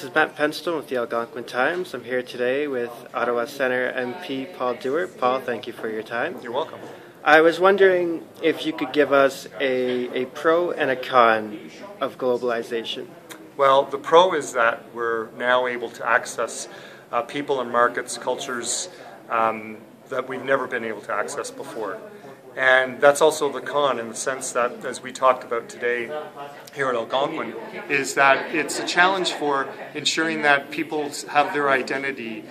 This is Matt Penstone with the Algonquin Times. I'm here today with Ottawa Centre MP Paul Dewar. Paul, thank you for your time. You're welcome. I was wondering if you could give us a pro and a con of globalization. Well, the pro is that we're now able to access people and markets, cultures that we've never been able to access before. And that's also the con in the sense that, as we talked about today here at Algonquin, is that it's a challenge for ensuring that people have their identity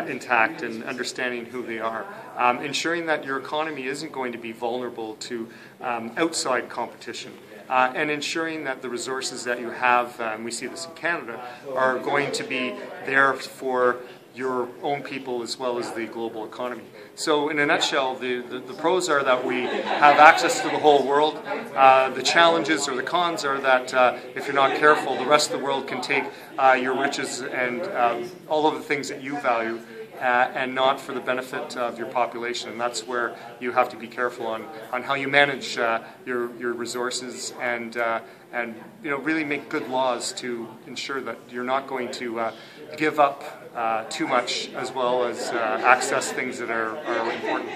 intact and understanding who they are. Ensuring that your economy isn't going to be vulnerable to outside competition. And ensuring that the resources that you have, and we see this in Canada, are going to be there for your own people as well as the global economy. So in a nutshell, the pros are that we have access to the whole world. The challenges or the cons are that if you're not careful, the rest of the world can take your riches and all of the things that you value and not for the benefit of your population. And that's where you have to be careful on how you manage your resources and really make good laws to ensure that you're not going to give up too much as well as access things that are important.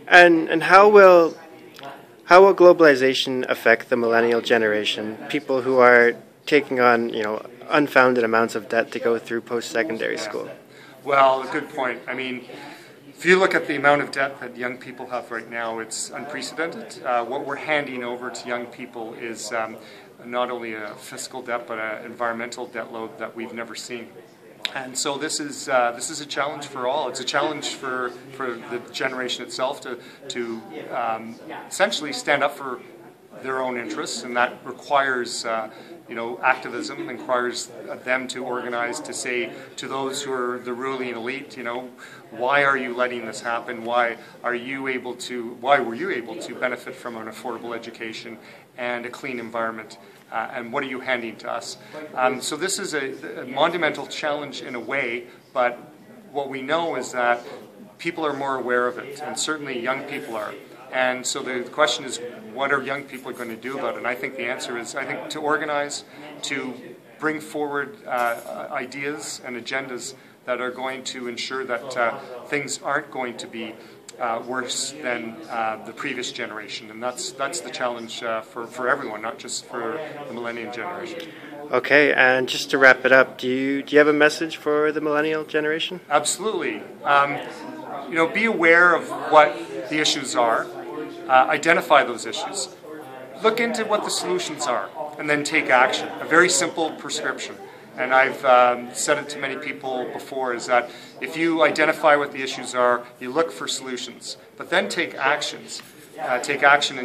And how will globalization affect the millennial generation, people who are taking on unfounded amounts of debt to go through post-secondary school? Well, a good point. I mean, if you look at the amount of debt that young people have right now, it's unprecedented. What we're handing over to young people is not only a fiscal debt, but an environmental debt load that we've never seen. And so this is a challenge for all. It's a challenge for the generation itself to essentially stand up for their own interests, and that requires activism, requires them to organize, to say to those who are the ruling elite, why are you letting this happen? Why were you able to benefit from an affordable education and a clean environment? And what are you handing to us? So this is a monumental challenge in a way, but what we know is that people are more aware of it, and certainly young people are. And so the question is, what are young people going to do about it? And I think the answer is, to organize, to bring forward ideas and agendas that are going to ensure that things aren't going to be worse than the previous generation. And that's the challenge for everyone, not just for the millennial generation. Okay, and just to wrap it up, do you have a message for the millennial generation? Absolutely. Be aware of what the issues are. Identify those issues. Look into what the solutions are, and then take action. A very simple prescription. And I've said it to many people before, is that if you identify what the issues are, you look for solutions, but then take actions. Take action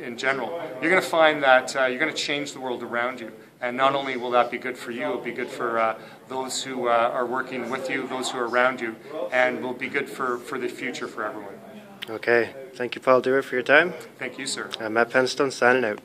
in general. You're going to find that you're going to change the world around you. And not only will that be good for you, it will be good for those who are working with you, those who are around you, and will be good for the future for everyone. Okay. Thank you, Paul Dewar, for your time. Thank you, sir. Matt Penstone signing out.